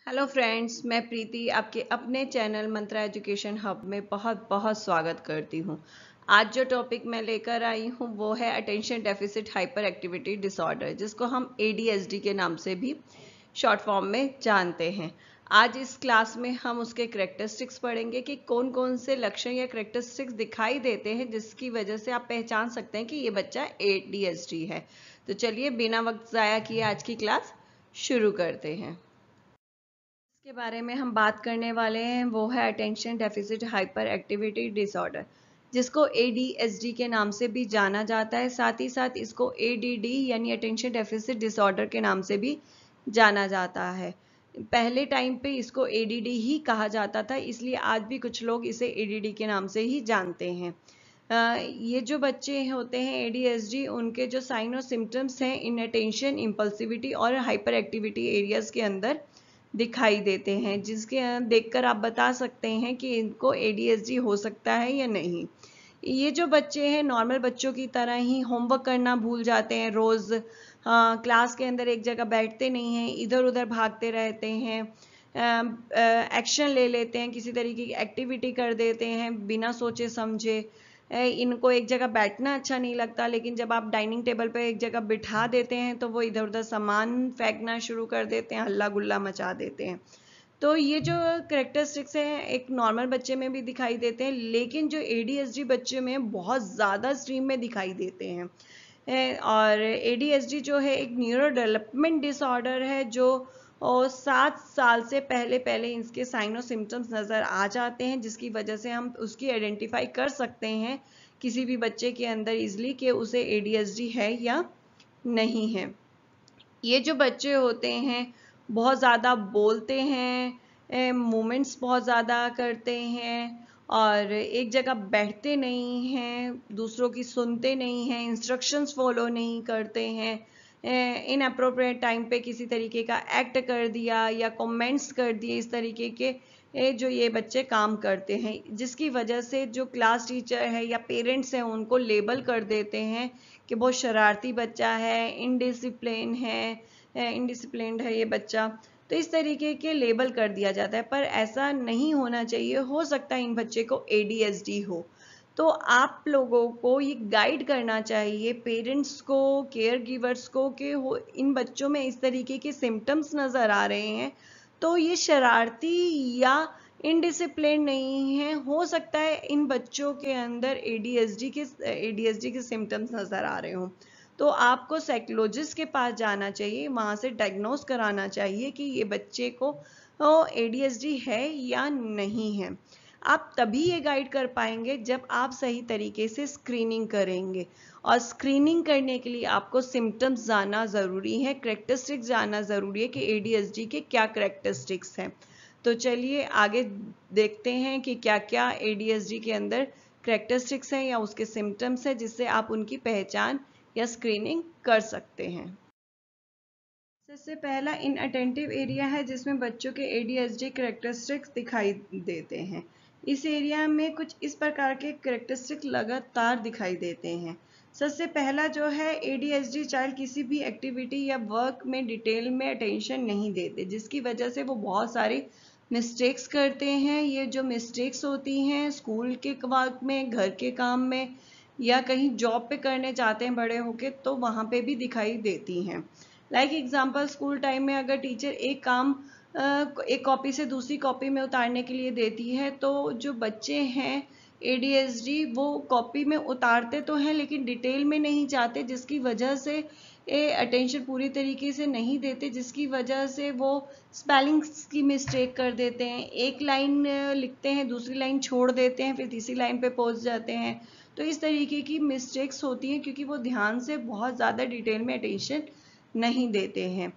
Hello friends, मैं प्रीति आपके अपने चैनल मंत्रा एजुकेशन हब में बहुत बहुत स्वागत करती हूँ। आज जो टॉपिक मैं लेकर आई हूँ वो है attention deficit hyper activity disorder, जिसको हम ADHD के नाम से भी शॉर्ट फॉर्म में जानते हैं। आज इस क्लास में हम उसके करेक्टरिस्टिक्स पढ़ेंगे कि कौन कौन से लक्षण या करेक्टरिस्टिक्स दिखाई देते हैं जिसकी वजह से आप पहचान सकते हैं कि ये बच्चा ADHD है। तो चलिए बिना वक्त ज़ाया किए आज की क्लास शुरू करते हैं। के बारे में हम बात करने वाले हैं वो है attention deficit hyper activity disorder, जिसको ADHD के नाम से भी जाना जाता है। साथ ही साथ इसको ADD यानी अटेंशन डेफिसिट डिसऑर्डर के नाम से भी जाना जाता है। पहले टाइम पे इसको ADD ही कहा जाता था, इसलिए आज भी कुछ लोग इसे ADD के नाम से ही जानते हैं। ये जो बच्चे होते हैं ADHD, उनके जो साइन और सिम्टम्स हैं इन अटेंशन, इम्पल्सिविटी और हाइपर एक्टिविटी एरियाज के अंदर दिखाई देते हैं, जिसके देखकर आप बता सकते हैं कि इनको ADHD हो सकता है या नहीं। ये जो बच्चे हैं नॉर्मल बच्चों की तरह ही होमवर्क करना भूल जाते हैं रोज़। क्लास के अंदर एक जगह बैठते नहीं हैं, इधर उधर भागते रहते हैं, एक्शन ले लेते हैं, किसी तरीके की एक्टिविटी कर देते हैं बिना सोचे समझे। इनको एक जगह बैठना अच्छा नहीं लगता, लेकिन जब आप डाइनिंग टेबल पे एक जगह बिठा देते हैं तो वो इधर उधर सामान फेंकना शुरू कर देते हैं, हल्ला गुल्ला मचा देते हैं। तो ये जो करेक्टरिस्टिक्स हैं एक नॉर्मल बच्चे में भी दिखाई देते हैं, लेकिन जो ADHD बच्चे में बहुत ज़्यादा स्ट्रीम में दिखाई देते हैं। और ADHD जो है एक न्यूरो डेवलपमेंट डिसऑर्डर है, जो 7 साल से पहले पहले इसके साइन और सिम्टम्स नज़र आ जाते हैं, जिसकी वजह से हम उसकी आइडेंटिफाई कर सकते हैं किसी भी बच्चे के अंदर इजली कि उसे ADHD है या नहीं है। ये जो बच्चे होते हैं बहुत ज़्यादा बोलते हैं, मूवमेंट्स बहुत ज़्यादा करते हैं और एक जगह बैठते नहीं हैं, दूसरों की सुनते नहीं हैं, इंस्ट्रक्शंस फॉलो नहीं करते हैं, इनअप्रोप्रिएट टाइम पे किसी तरीके का एक्ट कर दिया या कमेंट्स कर दिए, इस तरीके के जो ये बच्चे काम करते हैं, जिसकी वजह से जो क्लास टीचर है या पेरेंट्स हैं उनको लेबल कर देते हैं कि बहुत शरारती बच्चा है, इनडिसिप्लिन्ड है ये बच्चा। तो इस तरीके के लेबल कर दिया जाता है, पर ऐसा नहीं होना चाहिए। हो सकता है इन बच्चे को ADHD हो, तो आप लोगों को ये गाइड करना चाहिए पेरेंट्स को, केयर गिवर्स को, कि इन बच्चों में इस तरीके के सिम्टम्स नज़र आ रहे हैं तो ये शरारती या इनडिसिप्लिन नहीं है। हो सकता है इन बच्चों के अंदर ADHD के सिम्टम्स नज़र आ रहे हों, तो आपको साइकोलॉजिस्ट के पास जाना चाहिए, वहाँ से डायग्नोस कराना चाहिए कि ये बच्चे को ADHD है या नहीं है। आप तभी ये गाइड कर पाएंगे जब आप सही तरीके से स्क्रीनिंग करेंगे, और स्क्रीनिंग करने के लिए आपको सिम्टम्स जानना ज़रूरी है, करेक्टरिस्टिक्स जानना ज़रूरी है कि ADHD के क्या करेक्टरिस्टिक्स हैं। तो चलिए आगे देखते हैं कि क्या क्या ADHD के अंदर करेक्टरिस्टिक्स हैं या उसके सिम्टम्स हैं जिससे आप उनकी पहचान या स्क्रीनिंग कर सकते हैं। सबसे पहला इनअटेंटिव एरिया है, जिसमें बच्चों के ADHD करेक्टरिस्टिक्स दिखाई देते हैं। इस एरिया में कुछ इस प्रकार के करेक्टरिस्टिक्स लगातार दिखाई देते हैं। सबसे पहला जो है, ADHD चाइल्ड किसी भी एक्टिविटी या वर्क में डिटेल में अटेंशन नहीं देते, जिसकी वजह से वो बहुत सारी मिस्टेक्स करते हैं। ये जो मिस्टेक्स होती हैं स्कूल के वर्क में, घर के काम में, या कहीं जॉब पे करने जाते हैं बड़े होके, तो वहाँ पे भी दिखाई देती हैं। लाइक एग्जाम्पल, स्कूल टाइम में अगर टीचर एक काम एक कॉपी से दूसरी कॉपी में उतारने के लिए देती है, तो जो बच्चे हैं ADHD वो कॉपी में उतारते तो हैं लेकिन डिटेल में नहीं जाते, जिसकी वजह से अटेंशन पूरी तरीके से नहीं देते, जिसकी वजह से वो स्पेलिंग्स की मिस्टेक कर देते हैं। एक लाइन लिखते हैं, दूसरी लाइन छोड़ देते हैं, फिर तीसरी लाइन पे पहुंच जाते हैं। तो इस तरीके की मिस्टेक्स होती हैं क्योंकि वो ध्यान से बहुत ज़्यादा डिटेल में अटेंशन नहीं देते हैं।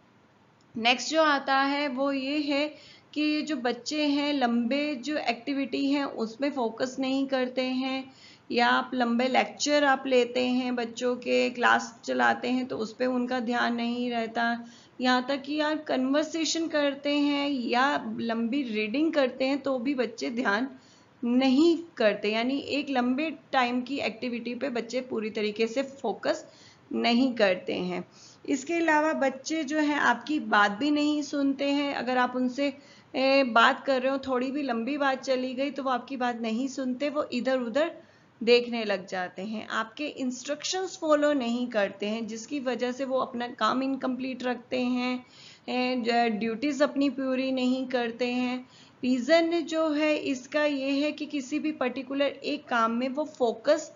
नेक्स्ट जो आता है वो ये है कि जो बच्चे हैं लंबे जो एक्टिविटी हैं उसमें फोकस नहीं करते हैं, या आप लंबे लेक्चर आप लेते हैं, बच्चों के क्लास चलाते हैं तो उस पर उनका ध्यान नहीं रहता। यहाँ तक कि आप कन्वर्सेशन करते हैं या लंबी रीडिंग करते हैं तो भी बच्चे ध्यान नहीं करते, यानी एक लंबे टाइम की एक्टिविटी पे बच्चे पूरी तरीके से फोकस नहीं करते हैं। इसके अलावा बच्चे जो हैं आपकी बात भी नहीं सुनते हैं। अगर आप उनसे बात कर रहे हो, थोड़ी भी लंबी बात चली गई तो वो आपकी बात नहीं सुनते, वो इधर उधर देखने लग जाते हैं, आपके इंस्ट्रक्शंस फॉलो नहीं करते हैं, जिसकी वजह से वो अपना काम इनकम्प्लीट रखते हैं, ड्यूटीज अपनी पूरी नहीं करते हैं। रीज़न जो है इसका ये है कि किसी भी पर्टिकुलर एक काम में वो फोकस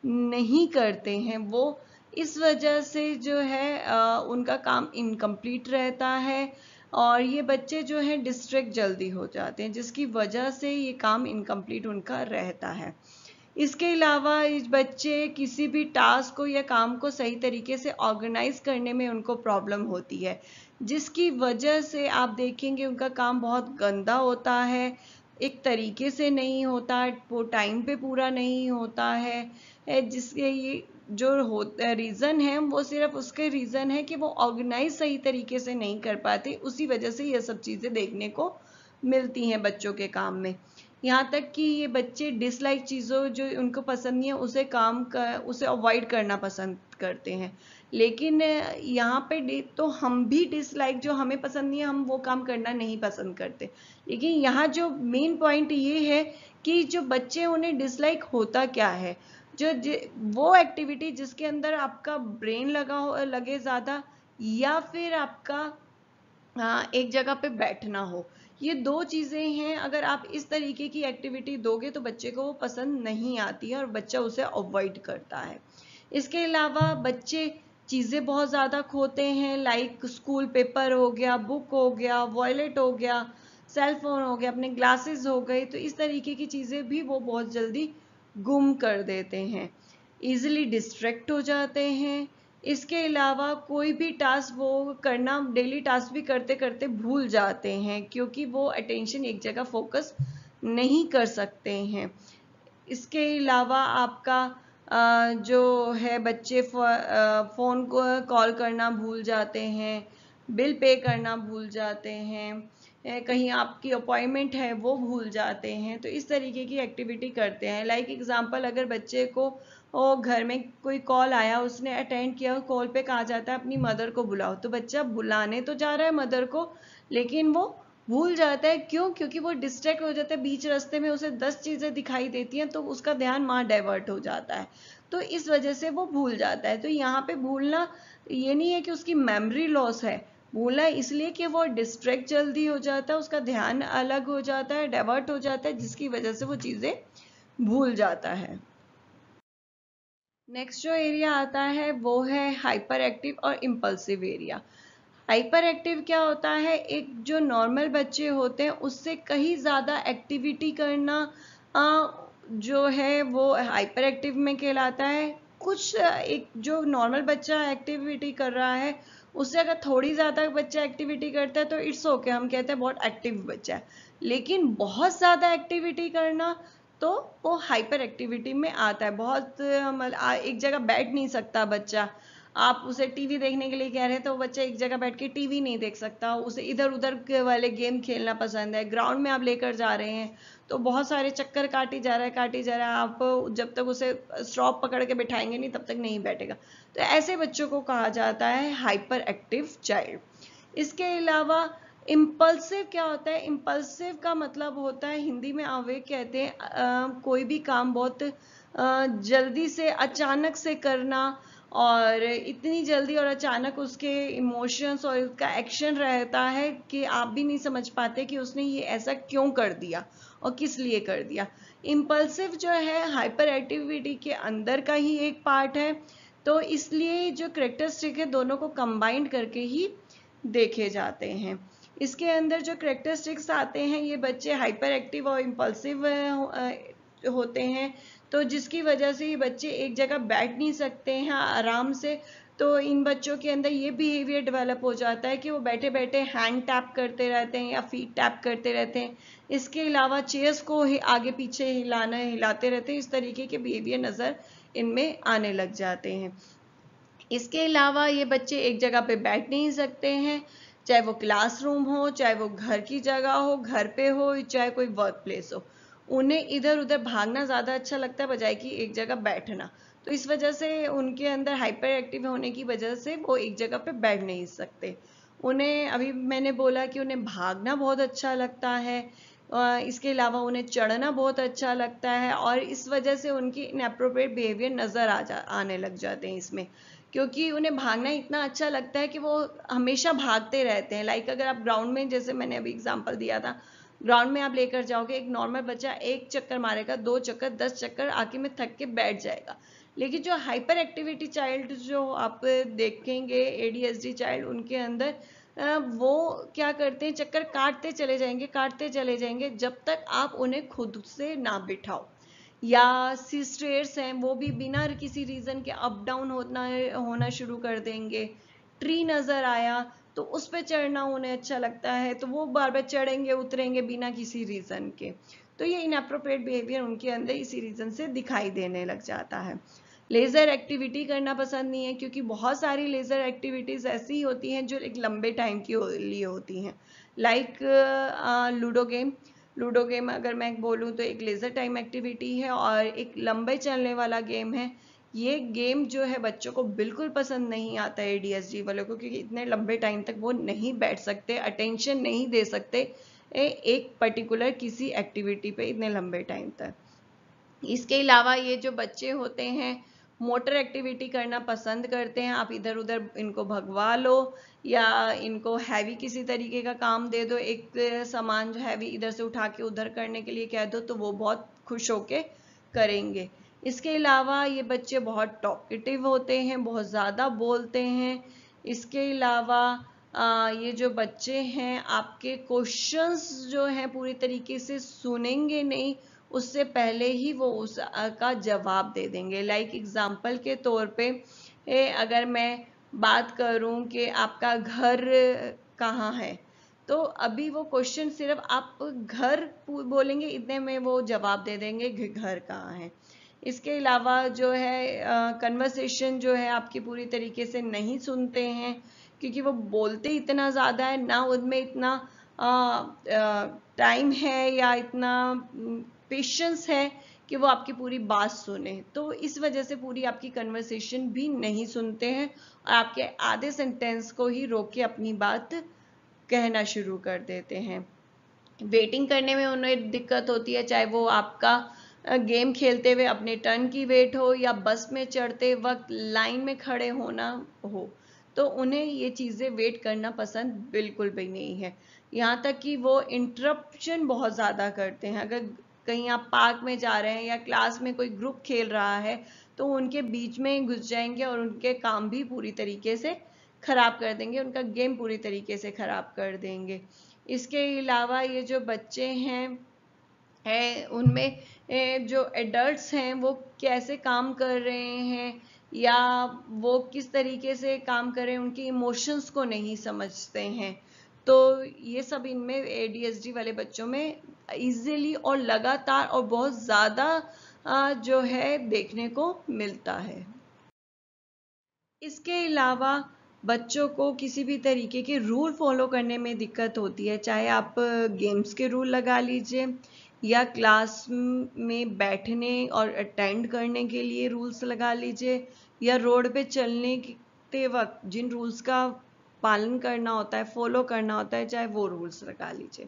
नहीं करते हैं, वो इस वजह से जो है उनका काम इनकम्प्लीट रहता है और ये बच्चे जो हैं डिस्ट्रैक्ट जल्दी हो जाते हैं, जिसकी वजह से ये काम इनकम्प्लीट उनका रहता है। इसके अलावा इस बच्चे किसी भी टास्क को या काम को सही तरीके से ऑर्गेनाइज करने में उनको प्रॉब्लम होती है, जिसकी वजह से आप देखेंगे उनका काम बहुत गंदा होता है, एक तरीके से नहीं होता, वो टाइम पे पूरा नहीं होता है, जिसके ये जो रीज़न है वो सिर्फ उसके रीज़न है कि वो ऑर्गेनाइज सही तरीके से नहीं कर पाते, उसी वजह से ये सब चीज़ें देखने को मिलती हैं बच्चों के काम में। यहाँ तक कि ये बच्चे डिसलाइक चीज़ों जो उनको पसंद नहीं है उसे अवॉइड करना पसंद करते हैं। लेकिन यहाँ पे तो हम भी डिसलाइक जो हमें पसंद नहीं है हम वो काम करना नहीं पसंद करते, लेकिन यहाँ जो मेन पॉइंट ये है कि जो बच्चे उन्हें डिसलाइक होता क्या है, वो एक्टिविटी जिसके अंदर आपका ब्रेन लगे ज़्यादा या फिर आपका एक जगह पे बैठना हो, ये दो चीज़ें हैं। अगर आप इस तरीके की एक्टिविटी दोगे तो बच्चे को वो पसंद नहीं आती है और बच्चा उसे अवॉइड करता है। इसके अलावा बच्चे चीज़ें बहुत ज़्यादा खोते हैं, लाइक स्कूल पेपर हो गया, बुक हो गया, वॉलेट हो गया, सेल फोन हो गया, अपने ग्लासेस हो गए, तो इस तरीके की चीज़ें भी वो बहुत जल्दी गुम कर देते हैं, इजीली डिस्ट्रैक्ट हो जाते हैं। इसके अलावा कोई भी टास्क वो करना, डेली टास्क भी करते करते भूल जाते हैं, क्योंकि वो अटेंशन एक जगह फोकस नहीं कर सकते हैं। इसके अलावा आपका जो है बच्चे फ़ोन को कॉल करना भूल जाते हैं, बिल पे करना भूल जाते हैं, कहीं आपकी अपॉइंटमेंट है वो भूल जाते हैं, तो इस तरीके की एक्टिविटी करते हैं। लाइक एग्जांपल, अगर बच्चे को घर में कोई कॉल आया, उसने अटेंड किया, कॉल पे कहा जाता है अपनी मदर को बुलाओ, तो बच्चा बुलाने तो जा रहा है मदर को, लेकिन वो भूल जाता है। क्यों? क्योंकि वो डिस्ट्रैक्ट हो जाता है, बीच रास्ते में उसे 10 चीज़ें दिखाई देती हैं तो उसका ध्यान वहाँ डाइवर्ट हो जाता है, तो इस वजह से वो भूल जाता है। तो यहाँ पे भूलना ये नहीं है कि उसकी मेमोरी लॉस है, भूलना इसलिए कि वो डिस्ट्रैक्ट जल्दी हो जाता है, उसका ध्यान अलग हो जाता है, डाइवर्ट हो जाता है, जिसकी वजह से वो चीज़ें भूल जाता है। नेक्स्ट जो एरिया आता है वो है हाइपर एक्टिव और इम्पल्सिव एरिया। हाइपर एक्टिव क्या होता है? एक जो नॉर्मल बच्चे होते हैं उससे कहीं ज़्यादा एक्टिविटी करना जो है वो हाइपर एक्टिव में कहलाता है। कुछ एक जो नॉर्मल बच्चा एक्टिविटी कर रहा है उससे अगर थोड़ी ज़्यादा बच्चा एक्टिविटी करता है तो इट्स ओके, हम कहते हैं बहुत एक्टिव बच्चा है। लेकिन बहुत ज़्यादा एक्टिविटी करना तो वो हाइपर एक्टिविटी में आता है। बहुत एक जगह बैठ नहीं सकता बच्चा, आप उसे टीवी देखने के लिए कह रहे हैं तो वो बच्चा एक जगह बैठ के टीवी नहीं देख सकता, उसे इधर उधर वाले गेम खेलना पसंद है। ग्राउंड में आप लेकर जा रहे हैं तो बहुत सारे चक्कर काटी जा रहा है, आप जब तक उसे स्टॉप पकड़ के बिठाएंगे नहीं तब तक नहीं बैठेगा। तो ऐसे बच्चों को कहा जाता है हाइपर एक्टिव चाइल्ड। इसके अलावा इम्पल्सिव क्या होता है? इम्पल्सिव का मतलब होता है, हिंदी में आवे कहते हैं, कोई भी काम बहुत जल्दी से अचानक से करना, और इतनी जल्दी और अचानक उसके इमोशंस और उसका एक्शन रहता है कि आप भी नहीं समझ पाते कि उसने ये ऐसा क्यों कर दिया और किस लिए कर दिया। इम्पल्सिव जो है हाइपर एक्टिविटी के अंदर का ही एक पार्ट है, तो इसलिए जो करेक्टरिस्टिक है दोनों को कंबाइंड करके ही देखे जाते हैं। इसके अंदर जो करेक्टरिस्टिक्स आते हैं, ये बच्चे हाइपर एक्टिव और इम्पल्सिव होते हैं, तो जिसकी वजह से ये बच्चे एक जगह बैठ नहीं सकते हैं आराम से। तो इन बच्चों के अंदर ये बिहेवियर डेवलप हो जाता है कि वो बैठे बैठे हैंड टैप करते रहते हैं या फीट टैप करते रहते हैं। इसके अलावा चेयर्स को आगे पीछे हिलाते रहते हैं। इस तरीके के बिहेवियर नज़र इनमें आने लग जाते हैं। इसके अलावा ये बच्चे एक जगह पे बैठ नहीं सकते हैं, चाहे वो क्लासरूम हो, चाहे वो घर की जगह हो, घर पे हो, चाहे कोई वर्क प्लेस हो। उन्हें इधर उधर भागना ज़्यादा अच्छा लगता है बजाय कि एक जगह बैठना। तो इस वजह से उनके अंदर हाइपर एक्टिव होने की वजह से वो एक जगह पे बैठ नहीं सकते। उन्हें अभी मैंने बोला कि उन्हें भागना बहुत अच्छा लगता है, इसके अलावा उन्हें चढ़ना बहुत अच्छा लगता है, और इस वजह से उनकी इनएप्रोप्रिएट बिहेवियर नजर आने लग जाते हैं इसमें, क्योंकि उन्हें भागना इतना अच्छा लगता है कि वो हमेशा भागते रहते हैं। लाइक अगर आप ग्राउंड में, जैसे मैंने अभी एग्जांपल दिया था, ग्राउंड में आप लेकर जाओगे, एक नॉर्मल बच्चा एक चक्कर मारेगा, 2 चक्कर, 10 चक्कर, आखिर में थक के बैठ जाएगा। लेकिन जो हाइपर एक्टिविटी चाइल्ड जो आप देखेंगे, एडीएसडी चाइल्ड, उनके अंदर वो क्या करते हैं, चक्कर काटते चले जाएंगे जब तक आप उन्हें खुद से ना बिठाओ। या स्टेयर्स हैं, वो भी बिना किसी रीजन के अप डाउन होना शुरू कर देंगे। ट्री नजर आया तो उस पे चढ़ना उन्हें अच्छा लगता है, तो वो बार बार चढ़ेंगे उतरेंगे बिना किसी रीजन के। तो ये इनएप्रोप्रिएट बिहेवियर उनके अंदर इसी रीजन से दिखाई देने लग जाता है। लेजर एक्टिविटी करना पसंद नहीं है, क्योंकि बहुत सारी लेजर एक्टिविटीज ऐसी होती हैं जो एक लंबे टाइम के लिए होती हैं। लाइक लूडो गेम अगर मैं बोलूँ तो एक लेजर टाइम एक्टिविटी है और एक लंबे चलने वाला गेम है। ये गेम जो है बच्चों को बिल्कुल पसंद नहीं आता है एडीएसडी वालों को, क्योंकि इतने लंबे टाइम तक वो नहीं बैठ सकते, अटेंशन नहीं दे सकते एक पर्टिकुलर किसी एक्टिविटी पे इतने लंबे टाइम तक। इसके अलावा ये जो बच्चे होते हैं मोटर एक्टिविटी करना पसंद करते हैं। आप इधर उधर इनको भगवा लो या इनको हैवी किसी तरीके का काम दे दो, एक सामान जो हैवी इधर से उठा के उधर करने के लिए कह दो, तो वो बहुत खुश होके करेंगे। इसके अलावा ये बच्चे बहुत टॉकेटिव होते हैं, बहुत ज़्यादा बोलते हैं। इसके अलावा ये जो बच्चे हैं आपके क्वेश्चंस जो हैं पूरी तरीके से सुनेंगे नहीं, उससे पहले ही वो उसका जवाब दे देंगे। लाइक एग्जाम्पल के तौर पे अगर मैं बात करूं कि आपका घर कहाँ है, तो अभी वो क्वेश्चन सिर्फ आप घर बोलेंगे, इतने में वो जवाब दे देंगे घर कहाँ है। इसके अलावा जो है कन्वर्सेशन जो है आपकी पूरी तरीके से नहीं सुनते हैं, क्योंकि वो बोलते इतना ज़्यादा है ना, उनमें इतना टाइम है या इतना पेशेंस है कि वो आपकी पूरी बात सुने। तो इस वजह से पूरी आपकी कन्वर्सेशन भी नहीं सुनते हैं और आपके आधे सेंटेंस को ही रोक के अपनी बात कहना शुरू कर देते हैं। वेटिंग करने में उन्हें दिक्कत होती है, चाहे वो आपका गेम खेलते हुए अपने टर्न की वेट हो या बस में चढ़ते वक्त लाइन में खड़े होना हो, तो उन्हें ये चीज़ें वेट करना पसंद बिल्कुल भी नहीं है। यहाँ तक कि वो इंटरप्शन बहुत ज़्यादा करते हैं। अगर कहीं आप पार्क में जा रहे हैं या क्लास में कोई ग्रुप खेल रहा है, तो उनके बीच में घुस जाएंगे और उनके काम भी पूरी तरीके से खराब कर देंगे, उनका गेम पूरी तरीके से खराब कर देंगे। इसके अलावा ये जो बच्चे हैं उनमें जो एडल्ट्स हैं वो कैसे काम कर रहे हैं या वो किस तरीके से काम कर रहे हैं, उनके इमोशंस को नहीं समझते हैं। तो ये सब इनमें एडीएसडी वाले बच्चों में इजीली और लगातार और बहुत ज़्यादा जो है देखने को मिलता है। इसके अलावा बच्चों को किसी भी तरीके के रूल फॉलो करने में दिक्कत होती है, चाहे आप गेम्स के रूल लगा लीजिए या क्लास में बैठने और अटेंड करने के लिए रूल्स लगा लीजिए, या रोड पे चलने के वक्त जिन रूल्स का पालन करना होता है, फॉलो करना होता है, चाहे वो रूल्स लगा लीजिए।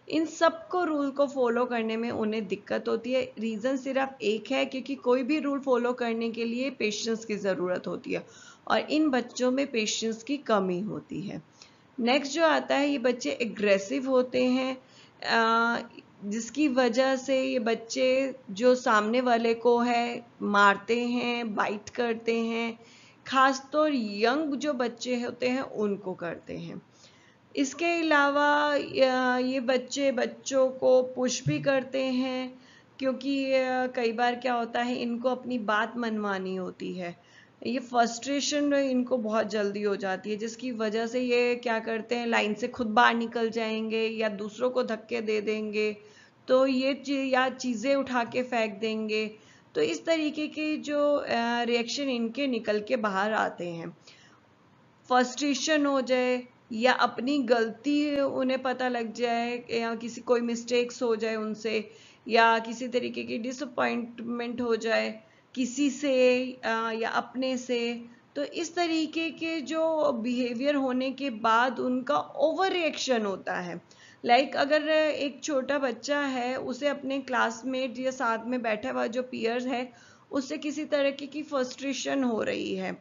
इन सबको रूल को फॉलो करने में उन्हें दिक्कत होती है। रीज़न सिर्फ एक है, क्योंकि कोई भी रूल फॉलो करने के लिए पेशेंस की ज़रूरत होती है और इन बच्चों में पेशेंस की कमी होती है। नेक्स्ट जो आता है, ये बच्चे एग्रेसिव होते हैं, जिसकी वजह से ये बच्चे जो सामने वाले को है मारते हैं, बाइट करते हैं, खासतौर यंग जो बच्चे होते हैं उनको करते हैं। इसके अलावा ये बच्चे बच्चों को पुश भी करते हैं, क्योंकि कई बार क्या होता है इनको अपनी बात मनवानी होती है। ये फ्रस्ट्रेशन इनको बहुत जल्दी हो जाती है, जिसकी वजह से ये क्या करते हैं, लाइन से खुद बाहर निकल जाएंगे या दूसरों को धक्के दे देंगे, तो ये या चीज़ें उठा के फेंक देंगे। तो इस तरीके के जो रिएक्शन इनके निकल के बाहर आते हैं। फ्रस्ट्रेशन हो जाए या अपनी गलती उन्हें पता लग जाए या किसी कोई मिस्टेक्स हो जाए उनसे या किसी तरीके की डिसअपॉइंटमेंट हो जाए, किसी से या अपने से। तो इस तरीके के जो बिहेवियर होने के बाद उनका ओवर रिएक्शन होता है। अगर एक छोटा बच्चा है, उसे अपने क्लासमेट या साथ में बैठा हुआ जो पीयर्स है उससे किसी तरह की फ्रस्ट्रेशन हो रही है।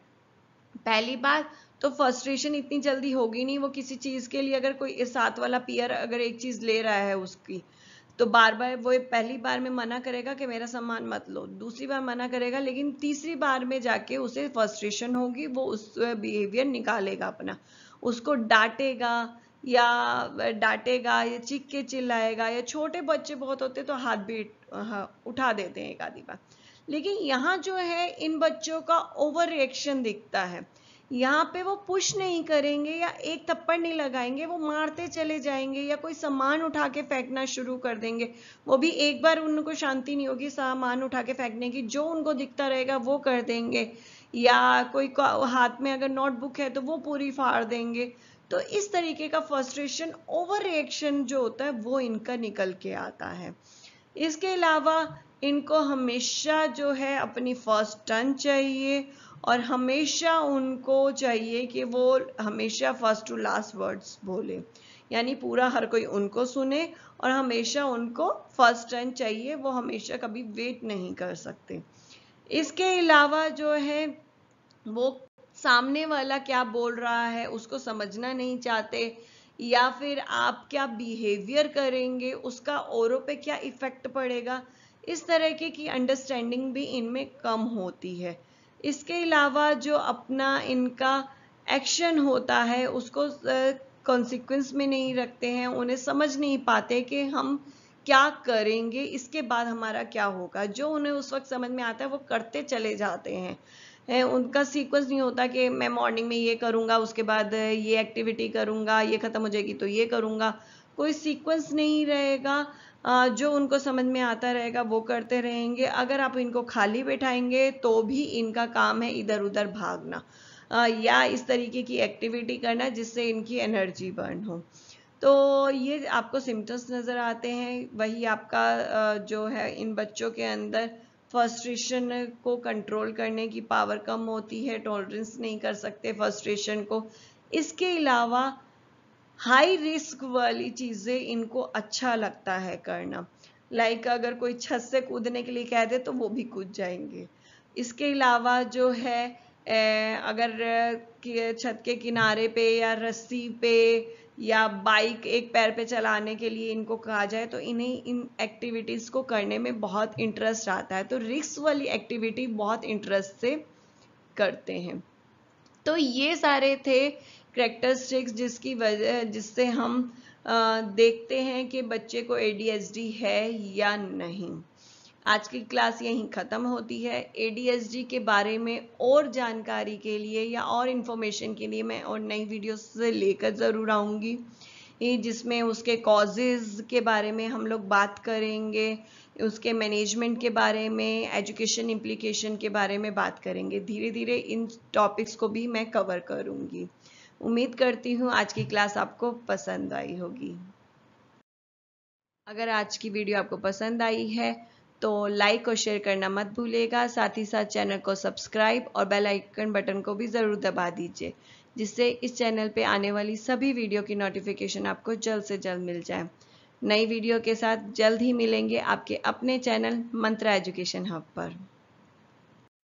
पहली बात तो फ्रस्ट्रेशन इतनी जल्दी होगी नहीं, वो किसी चीज के लिए अगर कोई साथ वाला पीयर अगर एक चीज ले रहा है उसकी, तो बार बार वो पहली बार में मना करेगा कि मेरा सामान मत लो, दूसरी बार मना करेगा, लेकिन तीसरी बार में जाके उसे फ्रस्ट्रेशन होगी, वो उस बिहेवियर निकालेगा अपना, उसको डांटेगा या चीख के चिल्लाएगा, या छोटे बच्चे बहुत होते तो हाथ भी उठा देते हैं एक आधी बार। लेकिन यहाँ जो है इन बच्चों का ओवर रिएक्शन दिखता है। यहाँ पे वो पुश नहीं करेंगे या एक थप्पड़ नहीं लगाएंगे, वो मारते चले जाएंगे या कोई सामान उठा के फेंकना शुरू कर देंगे। वो भी एक बार उनको शांति नहीं होगी सामान उठा के फेंकने की, जो उनको दिखता रहेगा वो कर देंगे, या कोई हाथ में अगर नोटबुक है तो वो पूरी फाड़ देंगे। तो इस तरीके का फ्रस्ट्रेशन, ओवर रिएक्शन जो होता है वो इनका निकल के आता है। इसके अलावा इनको हमेशा जो है अपनी फर्स्ट टर्न चाहिए, और हमेशा उनको चाहिए कि वो हमेशा फर्स्ट टू लास्ट वर्ड्स बोले, यानी पूरा हर कोई उनको सुने, और हमेशा उनको फर्स्ट टर्न चाहिए, वो हमेशा कभी वेट नहीं कर सकते। इसके अलावा जो है वो सामने वाला क्या बोल रहा है उसको समझना नहीं चाहते, या फिर आप क्या बिहेवियर करेंगे उसका औरों पे क्या इफेक्ट पड़ेगा, इस तरह की अंडरस्टैंडिंग भी इनमें कम होती है। इसके अलावा जो अपना इनका एक्शन होता है उसको कॉन्सिक्वेंस में नहीं रखते हैं, उन्हें समझ नहीं पाते कि हम क्या करेंगे, इसके बाद हमारा क्या होगा, जो उन्हें उस वक्त समझ में आता है वो करते चले जाते हैं। उनका सीक्वेंस नहीं होता कि मैं मॉर्निंग में ये करूँगा, उसके बाद ये एक्टिविटी करूँगा, ये ख़त्म हो जाएगी तो ये करूँगा, कोई सीक्वेंस नहीं रहेगा। जो उनको समझ में आता रहेगा वो करते रहेंगे। अगर आप इनको खाली बैठाएंगे तो भी इनका काम है इधर उधर भागना, या इस तरीके की एक्टिविटी करना जिससे इनकी एनर्जी बर्न हो। तो ये आपको सिम्टम्स नज़र आते हैं। वही आपका जो है इन बच्चों के अंदर फ्रस्ट्रेशन को कंट्रोल करने की पावर कम होती है, टॉलरेंस नहीं कर सकते फ्रस्ट्रेशन को। इसके अलावा हाई रिस्क वाली चीज़ें इनको अच्छा लगता है करना, अगर कोई छत से कूदने के लिए कह दे तो वो भी कूद जाएंगे। इसके अलावा जो है अगर छत के किनारे पे या रस्सी पे या बाइक एक पैर पे चलाने के लिए इनको कहा जाए तो इन्हें इन एक्टिविटीज़ को करने में बहुत इंटरेस्ट आता है, तो रिस्क वाली एक्टिविटी बहुत इंटरेस्ट से करते हैं। तो ये सारे थे कैरेक्टरिस्टिक्स जिससे हम देखते हैं कि बच्चे को ADHD है या नहीं। आज की क्लास यहीं ख़त्म होती है। ADHD के बारे में और जानकारी के लिए या और इन्फॉर्मेशन के लिए मैं और नई वीडियोस लेकर ज़रूर आऊँगी, जिसमें उसके कॉजेज़ के बारे में हम लोग बात करेंगे, उसके मैनेजमेंट के बारे में, एजुकेशन इम्प्लीकेशन के बारे में बात करेंगे। धीरे धीरे इन टॉपिक्स को भी मैं कवर करूँगी। उम्मीद करती हूँ आज की क्लास आपको पसंद आई होगी। अगर आज की वीडियो आपको पसंद आई है तो लाइक और शेयर करना मत भूलिएगा। साथ ही साथ चैनल को सब्सक्राइब और बेल आइकन बटन को भी ज़रूर दबा दीजिए, जिससे इस चैनल पे आने वाली सभी वीडियो की नोटिफिकेशन आपको जल्द से जल्द मिल जाए। नई वीडियो के साथ जल्द ही मिलेंगे आपके अपने चैनल मंत्रा एजुकेशन हब पर।